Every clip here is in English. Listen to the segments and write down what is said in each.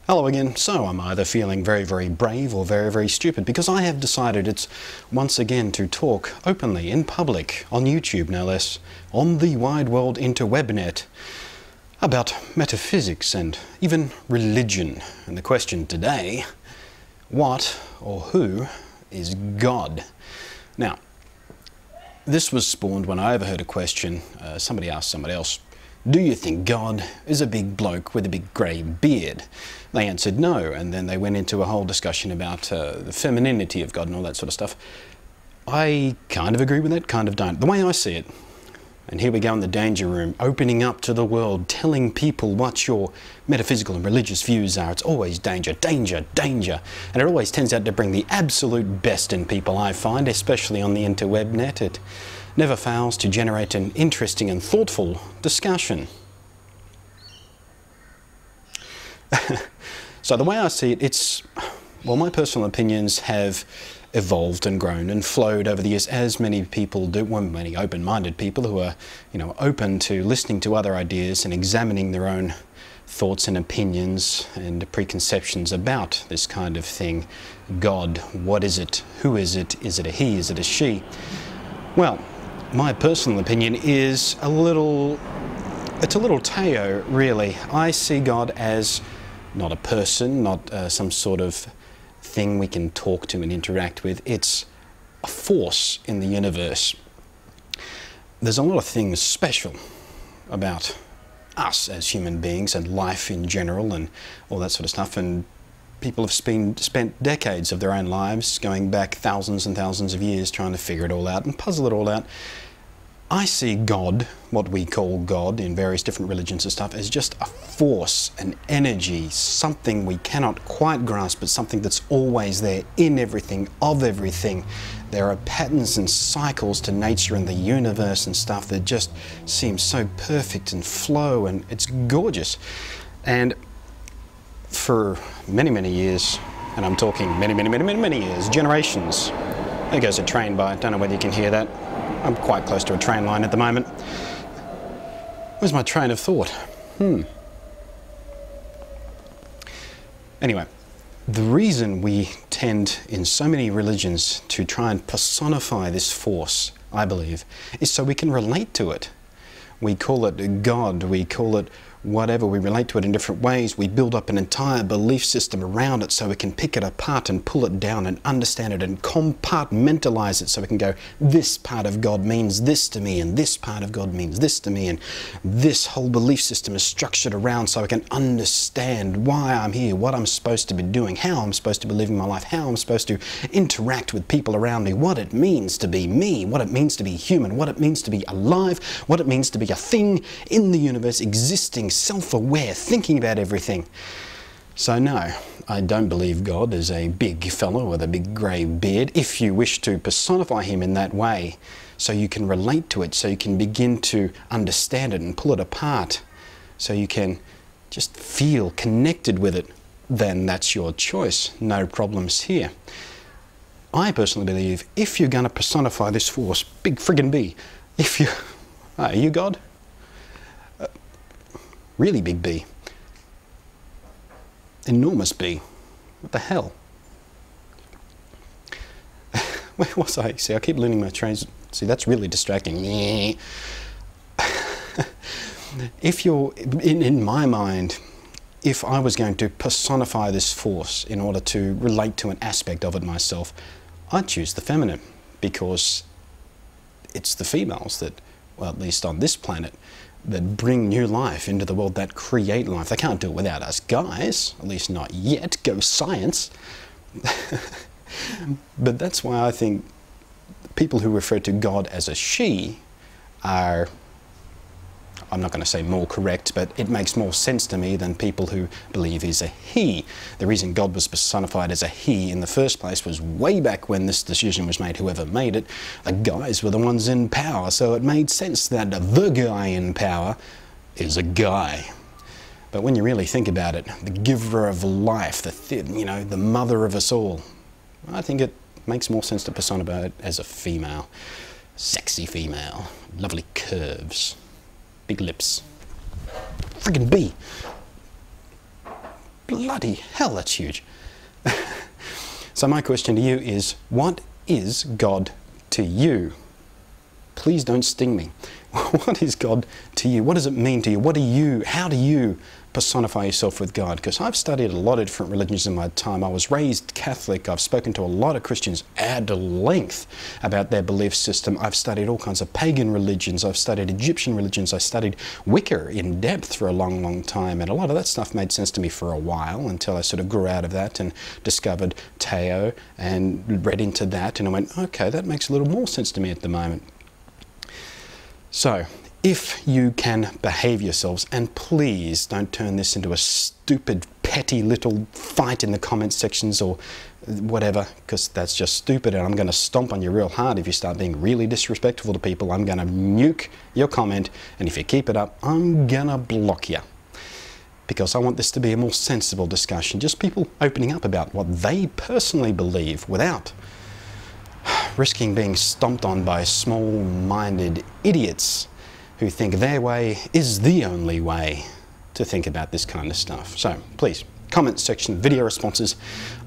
Hello again. So I'm either feeling very, very brave or very, very stupid because I have decided it's once again to talk openly in public, on YouTube no less, on the wide world interwebnet, about metaphysics and even religion. And the question today, what or who is God? Now, this was spawned when I overheard a question. Somebody asked somebody else, do you think God is a big bloke with a big grey beard? They answered no, and then they went into a whole discussion about the femininity of God and all that sort of stuff. I kind of agree with that, kind of don't. The way I see it, and here we go in the danger room, opening up to the world, telling people what your metaphysical and religious views are. It's always danger, danger, danger. And it always tends out to bring the absolute best in people, I find, especially on the interwebnet. It never fails to generate an interesting and thoughtful discussion. So the way I see it, well, my personal opinions have evolved and grown and flowed over the years, as many people do, well, many open-minded people who are, open to listening to other ideas and examining their own thoughts and opinions and preconceptions about this kind of thing. God, what is it? Who is it? Is it a he? Is it a she? Well, my personal opinion is it's a little Teo, really. I see God as not a person, not some sort of thing we can talk to and interact with. It's a force in the universe. There's a lot of things special about us as human beings and life in general and all that sort of stuff, and people have spent decades of their own lives, going back thousands and thousands of years, trying to figure it all out and puzzle it all out. I see God, what we call God in various different religions and stuff, as just a force, an energy, something we cannot quite grasp, but something that's always there, in everything, of everything. There are patterns and cycles to nature and the universe and stuff that just seem so perfect and flow, and it's gorgeous. And for many, many years, and I'm talking many years, generations. There goes a train by, don't know whether you can hear that. I'm quite close to a train line at the moment. Where's my train of thought? Anyway, the reason we tend in so many religions to try and personify this force, I believe, is so we can relate to it. We call it God, we call it whatever, we relate to it in different ways. We build up an entire belief system around it so we can pick it apart and pull it down and understand it and compartmentalize it so we can go, this part of God means this to me and this part of God means this to me, and this whole belief system is structured around so I can understand why I'm here, what I'm supposed to be doing, how I'm supposed to be living my life, how I'm supposed to interact with people around me, what it means to be me, what it means to be human, what it means to be alive, what it means to be a thing in the universe, existing, self-aware, thinking about everything. So no, I don't believe God is a big fellow with a big grey beard. If you wish to personify him in that way, so you can relate to it, so you can begin to understand it and pull it apart, so you can just feel connected with it, then that's your choice. No problems here. I personally believe if you're going to personify this force, big friggin' B, are you God? Really big B. Enormous B. What the hell? Where was I? See, I keep learning my trains. See, that's really distracting. If you're, in my mind, if I was going to personify this force in order to relate to an aspect of it myself, I'd choose the feminine, because it's the females that, well, at least on this planet, that bring new life into the world, that create life. They can't do it without us guys, at least not yet. Go science. But that's why I think people who refer to God as a she are, I'm not going to say more correct, but it makes more sense to me than people who believe he's a he. The reason God was personified as a he in the first place was way back when this decision was made, whoever made it. The guys were the ones in power, so it made sense that the guy in power is a guy. But when you really think about it, the giver of life, the mother of us all, I think it makes more sense to personify it as a female. Sexy female, lovely curves. Big lips. Friggin' B. Bloody hell, that's huge. So my question to you is, what is God to you? Please don't sting me. What is God to you? What does it mean to you? How do you personify yourself with God? Because I've studied a lot of different religions in my time. I was raised Catholic. I've spoken to a lot of Christians at length about their belief system. I've studied all kinds of pagan religions. I've studied Egyptian religions. I studied Wicca in depth for a long, long time. And a lot of that stuff made sense to me for a while until I sort of grew out of that and discovered Tao and read into that. And I went, okay, that makes a little more sense to me at the moment. So, if you can behave yourselves, and please don't turn this into a stupid, petty little fight in the comment sections or whatever, because that's just stupid, and I'm going to stomp on you real hard if you start being really disrespectful to people. I'm going to nuke your comment, and if you keep it up, I'm going to block you. Because I want this to be a more sensible discussion, just people opening up about what they personally believe without risking being stomped on by small-minded idiots who think their way is the only way to think about this kind of stuff. So please, comment section, video responses,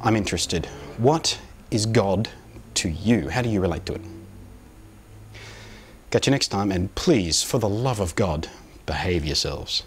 I'm interested. What is God to you? How do you relate to it? Catch you next time, and please, for the love of God, behave yourselves.